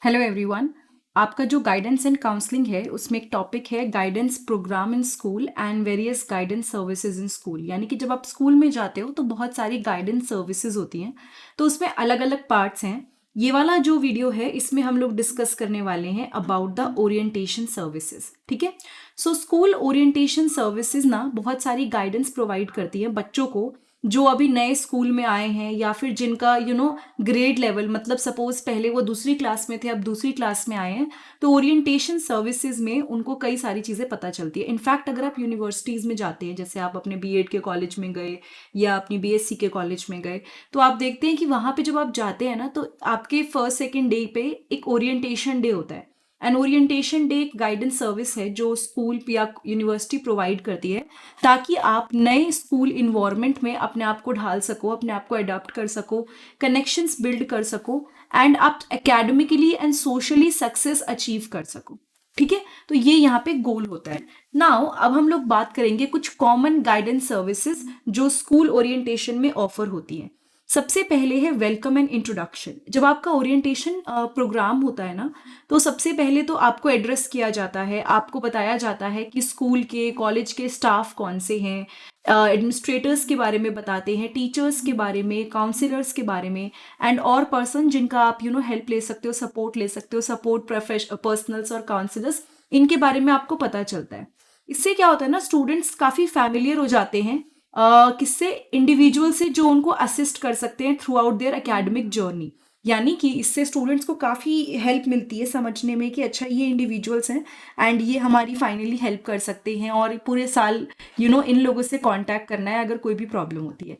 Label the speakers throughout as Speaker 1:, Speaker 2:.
Speaker 1: Hello everyone. आपका जो guidance and counselling है उसमें एक टॉपिक है guidance programme in school and various guidance services in school. यानी कि जब आप स्कूल में जाते हो तो बहुत सारी गाइडेंस सर्विसेज होती हैं, तो उसमें अलग अलग पार्ट्स हैं। ये वाला जो वीडियो है इसमें हम लोग डिस्कस करने वाले हैं अबाउट द ओरिएंटेशन सर्विसेज। ठीक है। सो स्कूल ओरिएंटेशन सर्विसेज ना बहुत सारी गाइडेंस प्रोवाइड करती है बच्चों को जो अभी नए स्कूल में आए हैं या फिर जिनका ग्रेड लेवल, मतलब सपोज पहले वो दूसरी क्लास में थे अब दूसरी क्लास में आए हैं, तो ओरिएंटेशन सर्विसेज में उनको कई सारी चीज़ें पता चलती है। इनफैक्ट अगर आप यूनिवर्सिटीज़ में जाते हैं, जैसे आप अपने बीएड के कॉलेज में गए या अपनी बीएससी के कॉलेज में गए, तो आप देखते हैं कि वहाँ पे जब आप जाते हैं ना तो आपके फर्स्ट सेकेंड डे पे एक ओरिएंटेशन डे होता है। एंड ओरिएंटेशन डे एक गाइडेंस सर्विस है जो स्कूल या यूनिवर्सिटी प्रोवाइड करती है ताकि आप नए स्कूल इन्वायरमेंट में अपने आप को ढाल सको, अपने आप को अडॉप्ट कर सको, कनेक्शंस बिल्ड कर सको एंड आप academically and socially success achieve कर सको। ठीक है, तो ये यहाँ पे गोल होता है। नाउ अब हम लोग बात करेंगे कुछ कॉमन गाइडेंस सर्विसेज जो स्कूल ओरिएंटेशन में ऑफर होती हैं। सबसे पहले है वेलकम एंड इंट्रोडक्शन। जब आपका ओरिएंटेशन प्रोग्राम होता है ना, तो सबसे पहले तो आपको एड्रेस किया जाता है, आपको बताया जाता है कि स्कूल के कॉलेज के स्टाफ कौन से हैं, एडमिनिस्ट्रेटर्स के बारे में बताते हैं, टीचर्स के बारे में, काउंसलर्स के बारे में एंड और पर्सन जिनका आप हेल्प ले सकते हो, सपोर्ट ले सकते हो, सपोर्ट पर्सनल्स और काउंसलर्स, इनके बारे में आपको पता चलता है। इससे क्या होता है ना, स्टूडेंट्स काफ़ी फैमिलियर हो जाते हैं किससे, इंडिविजुअल से जो उनको असिस्ट कर सकते हैं throughout their academic journey. यानी कि इससे स्टूडेंट्स को काफ़ी हेल्प मिलती है समझने में कि अच्छा ये इंडिविजुअल्स हैं एंड ये हमारी फाइनली हेल्प कर सकते हैं और पूरे साल इन लोगों से कांटेक्ट करना है अगर कोई भी प्रॉब्लम होती है।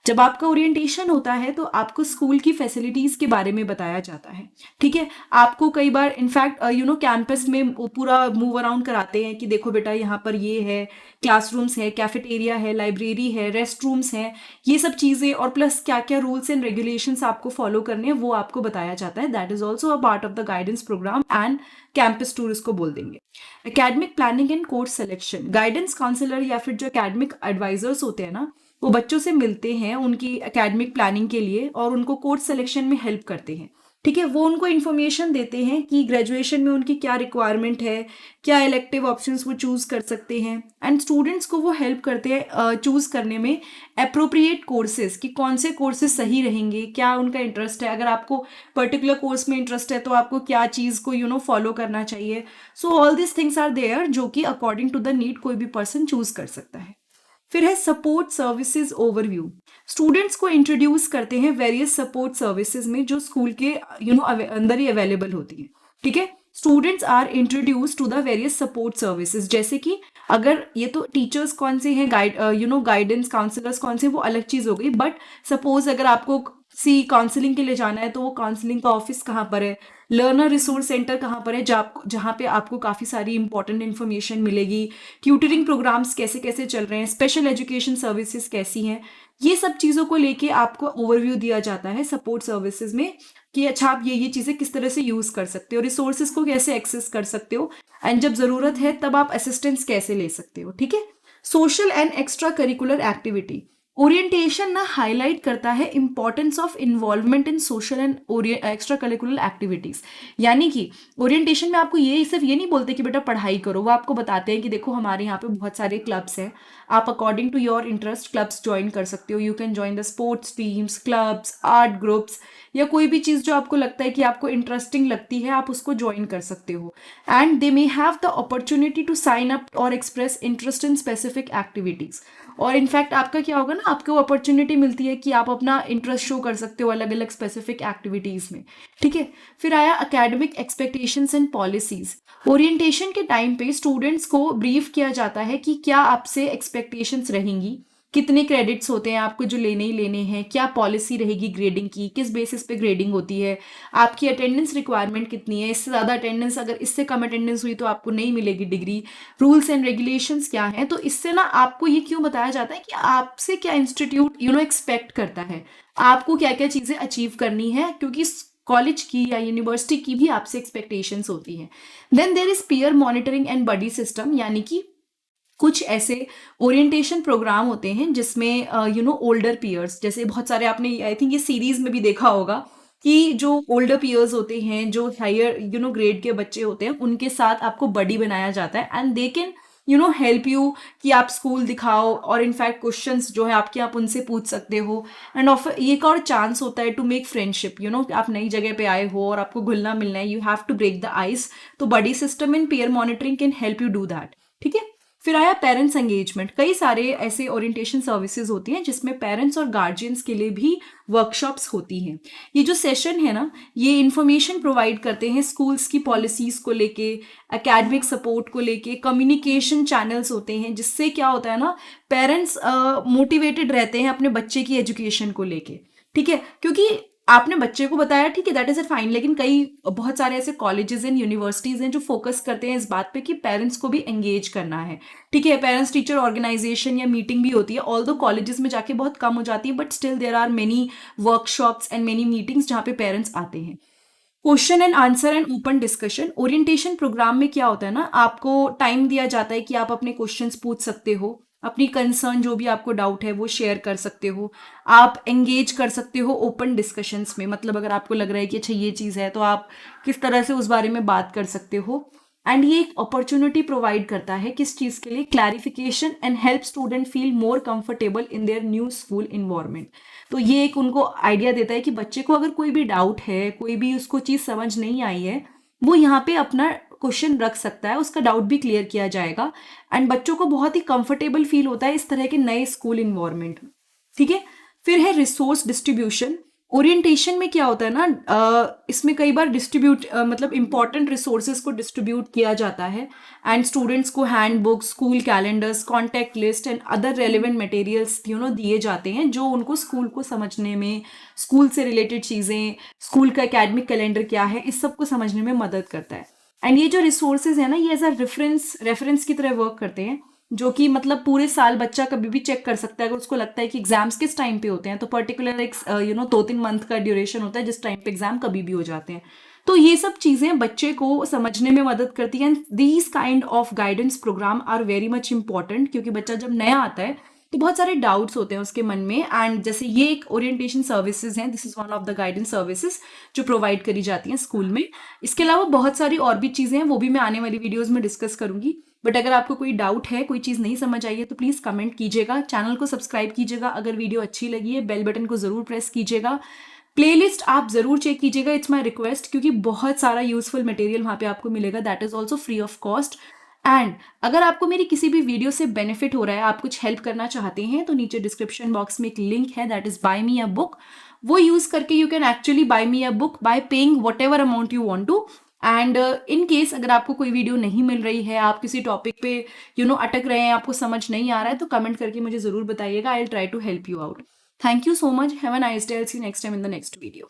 Speaker 1: जब आपका ओरिएंटेशन होता है तो आपको स्कूल की फैसिलिटीज के बारे में बताया जाता है। ठीक है, आपको कई बार इनफैक्ट कैंपस में पूरा मूव अराउंड कराते हैं कि देखो बेटा यहाँ पर ये है, क्लासरूम्स है, कैफेटेरिया है, लाइब्रेरी है, रेस्ट रूम्स हैं, ये सब चीज़ें और प्लस क्या क्या रूल्स एंड रेगुलेशंस आपको फॉलो करने हैं वो आपको बताया जाता है। That is also a part of the guidance programme and campus tour इसको बोल देंगे। Academic planning and course selection. Guidance counsellor या फिर जो एकेडमिक एडवाइजर्स होते हैं ना, वो बच्चों से मिलते हैं उनकी एकेडमिक प्लानिंग के लिए और उनको कोर्स सिलेक्शन में हेल्प करते हैं। ठीक है, वो उनको इन्फॉर्मेशन देते हैं कि ग्रेजुएशन में उनकी क्या रिक्वायरमेंट है, क्या इलेक्टिव ऑप्शंस वो चूज कर सकते हैं एंड स्टूडेंट्स को वो हेल्प करते हैं चूज करने में अप्रोप्रिएट कोर्सेज कि कौन से कोर्सेज सही रहेंगे, क्या उनका इंटरेस्ट है, अगर आपको पर्टिकुलर कोर्स में इंटरेस्ट है तो आपको क्या चीज़ को फॉलो करना चाहिए। So all this things are there जो कि अकॉर्डिंग टू द नीड कोई भी पर्सन चूज कर सकता है। फिर है सपोर्ट सर्विसेज ओवरव्यू। स्टूडेंट्स को इंट्रोड्यूस करते हैं वेरियस सपोर्ट सर्विसेज में जो स्कूल के अंदर ही अवेलेबल होती है। ठीक है, students are introduce to the various support services, जैसे कि अगर ये तो टीचर्स कौन से हैं, गाइडेंस काउंसलर्स कौन से, वो अलग चीज़ हो गई, बट सपोज अगर आपको काउंसलिंग के लिए जाना है तो वो काउंसलिंग का ऑफिस कहाँ पर है, लर्नर रिसोर्स सेंटर कहाँ पर है जहाँ पे आपको काफ़ी सारी इंपॉर्टेंट इन्फॉर्मेशन मिलेगी, ट्यूटरिंग प्रोग्राम्स कैसे कैसे चल रहे हैं, स्पेशल एजुकेशन सर्विसेज कैसी हैं, ये सब चीज़ों को लेके आपको ओवरव्यू दिया जाता है सपोर्ट सर्विसेज में कि अच्छा आप ये चीज़ें किस तरह से यूज़ कर सकते हो, रिसोर्सेज को कैसे एक्सेस कर सकते हो एंड जब ज़रूरत है तब आप असिस्टेंस कैसे ले सकते हो। ठीक है, social and extra curricular activity. Orientation ना हाईलाइट करता है importance of involvement in social and extra curricular activities. यानी कि ओरिएंटेशन में आपको ये सिर्फ ये नहीं बोलते कि बेटा पढ़ाई करो, वो आपको बताते हैं कि देखो हमारे यहाँ पे बहुत सारे क्लब्स हैं, आप according to your interest clubs join कर सकते हो। You can join the sports teams, clubs, art groups या कोई भी चीज़ जो आपको लगता है कि आपको इंटरेस्टिंग लगती है आप उसको ज्वाइन कर सकते हो। And they may have the opportunity to sign up और express interest in specific activities. और इनफैक्ट आपका क्या होगा ना, आपको अपॉर्चुनिटी मिलती है कि आप अपना इंटरेस्ट शो कर सकते हो अलग अलग स्पेसिफिक एक्टिविटीज़ में। ठीक है, फिर आया academic expectations and policies. Orientation के टाइम पे स्टूडेंट्स को ब्रीफ किया जाता है कि क्या आपसे एक्सपेक्टेशंस रहेंगी, कितने क्रेडिट्स होते हैं आपको जो लेने ही लेने हैं, क्या पॉलिसी रहेगी ग्रेडिंग की, किस बेसिस पे ग्रेडिंग होती है, आपकी अटेंडेंस रिक्वायरमेंट कितनी है, इससे ज़्यादा अटेंडेंस, अगर इससे कम अटेंडेंस हुई तो आपको नहीं मिलेगी डिग्री, रूल्स एंड रेगुलेशंस क्या हैं। तो इससे ना आपको ये क्यों बताया जाता है कि आपसे क्या इंस्टीट्यूट एक्सपेक्ट करता है, आपको क्या क्या चीज़ें अचीव करनी है, क्योंकि कॉलेज की या यूनिवर्सिटी की भी आपसे एक्सपेक्टेशंस होती हैं। Then there is peer monitoring and buddy system. यानी कि कुछ ऐसे ओरिएंटेशन प्रोग्राम होते हैं जिसमें ओल्डर पीयर्स, जैसे बहुत सारे आपने आई थिंक ये सीरीज में भी देखा होगा कि जो ओल्डर पीयर्स होते हैं, जो हायर ग्रेड के बच्चे होते हैं, उनके साथ आपको बडी बनाया जाता है and they can help you कि आप स्कूल दिखाओ, और इनफैक्ट क्वेश्चंस जो है आपके आप उनसे पूछ सकते हो। एंड ऑफ ये एक और चांस होता है टू मेक फ्रेंडशिप, आप नई जगह पे आए हो और आपको घुलना मिलना है, you have to break the ice. तो buddy system in pair monitoring can help you do that. ठीक है। फिर आया पेरेंट्स एंगेजमेंट। कई सारे ऐसे ओरिएंटेशन सर्विसेज होती हैं जिसमें पेरेंट्स और गार्जियंस के लिए भी वर्कशॉप्स होती हैं। ये जो सेशन है ना, ये इंफॉर्मेशन प्रोवाइड करते हैं स्कूल्स की पॉलिसीज को लेके, एकेडमिक सपोर्ट को लेके, कम्युनिकेशन चैनल्स होते हैं, जिससे क्या होता है ना, पेरेंट्स मोटिवेटेड रहते हैं अपने बच्चे की एजुकेशन को लेके। ठीक है, क्योंकि आपने बच्चे को बताया, ठीक है, दैट इज ए फाइन, लेकिन कई बहुत सारे ऐसे कॉलेजेस एंड यूनिवर्सिटीज हैं जो फोकस करते हैं इस बात पे कि पेरेंट्स को भी एंगेज करना है। ठीक है, पेरेंट्स टीचर ऑर्गेनाइजेशन या मीटिंग भी होती है, ऑल्दो कॉलेजेस में जाके बहुत कम हो जाती है, but still there are many workshops and many meetings जहाँ पे पेरेंट्स आते हैं। Question and answer and open discussion. Orientation programme में क्या होता है ना, आपको टाइम दिया जाता है कि आप अपने क्वेश्चंस पूछ सकते हो, अपनी कंसर्न जो भी आपको डाउट है वो शेयर कर सकते हो, आप एंगेज कर सकते हो ओपन डिस्कशंस में। मतलब अगर आपको लग रहा है कि अच्छा ये चीज़ है, तो आप किस तरह से उस बारे में बात कर सकते हो। एंड ये एक अपॉर्चुनिटी प्रोवाइड करता है किस चीज़ के लिए, clarification, and help student feel more comfortable in their new school environment. तो ये एक उनको आइडिया देता है कि बच्चे को अगर कोई भी डाउट है, कोई भी उसको चीज़ समझ नहीं आई है, वो यहाँ पे अपना क्वेश्चन रख सकता है, उसका डाउट भी क्लियर किया जाएगा। एंड बच्चों को बहुत ही कंफर्टेबल फील होता है इस तरह के नए स्कूल इन्वायरमेंट में। ठीक है। फिर है रिसोर्स डिस्ट्रीब्यूशन। ओरिएंटेशन में क्या होता है ना, इसमें कई बार मतलब इंपॉर्टेंट रिसोर्सेज को डिस्ट्रीब्यूट किया जाता है, एंड स्टूडेंट्स को hand books, school calendars, contact list and other relevant materials दिए जाते हैं, जो उनको स्कूल को समझने में, स्कूल से रिलेटेड चीज़ें, स्कूल का एकेडमिक कैलेंडर क्या है, इस सब को समझने में मदद करता है। एंड ये जो रिसोर्सेज है ना, ये एज अ रेफरेंस की तरह वर्क करते हैं, जो कि मतलब पूरे साल बच्चा कभी भी चेक कर सकता है। अगर उसको लगता है कि एग्जाम्स किस टाइम पे होते हैं, तो पर्टिकुलर एक 2-3 मंथ का ड्यूरेशन होता है जिस टाइम पे एग्जाम कभी भी हो जाते हैं। तो ये सब चीज़ें बच्चे को समझने में मदद करती हैं। These kind of guidance programme are very much important, क्योंकि बच्चा जब नया आता है तो बहुत सारे डाउट्स होते हैं उसके मन में। एंड जैसे ये एक ओरिएंटेशन सर्विसेज हैं, this is one of the guidance services जो प्रोवाइड करी जाती हैं स्कूल में। इसके अलावा बहुत सारी और भी चीज़ें हैं, वो भी मैं आने वाली वीडियोज़ में डिस्कस करूंगी। बट अगर आपको कोई डाउट है, कोई चीज़ नहीं समझ आई है, तो प्लीज़ कमेंट कीजिएगा, चैनल को सब्सक्राइब कीजिएगा, अगर वीडियो अच्छी लगी है बेल बटन को ज़रूर प्रेस कीजिएगा, प्लेलिस्ट आप ज़रूर चेक कीजिएगा, इट्स माई रिक्वेस्ट, क्योंकि बहुत सारा यूजफुल मटेरियल वहाँ पे आपको मिलेगा, that is also free of cost. And अगर आपको मेरी किसी भी वीडियो से बेनिफिट हो रहा है, आप कुछ हेल्प करना चाहते हैं, तो नीचे डिस्क्रिप्शन बॉक्स में एक लिंक है, that is buy me a book. वो यूज़ करके you can actually buy me a book by paying whatever amount you want to. And in case अगर आपको कोई वीडियो नहीं मिल रही है, आप किसी टॉपिक पे अटक रहे हैं, आपको समझ नहीं आ रहा है, तो कमेंट करके मुझे ज़रूर बताइएगा, I will try to help you out. Thank you so much, have a nice day, I will see you next time in the next video.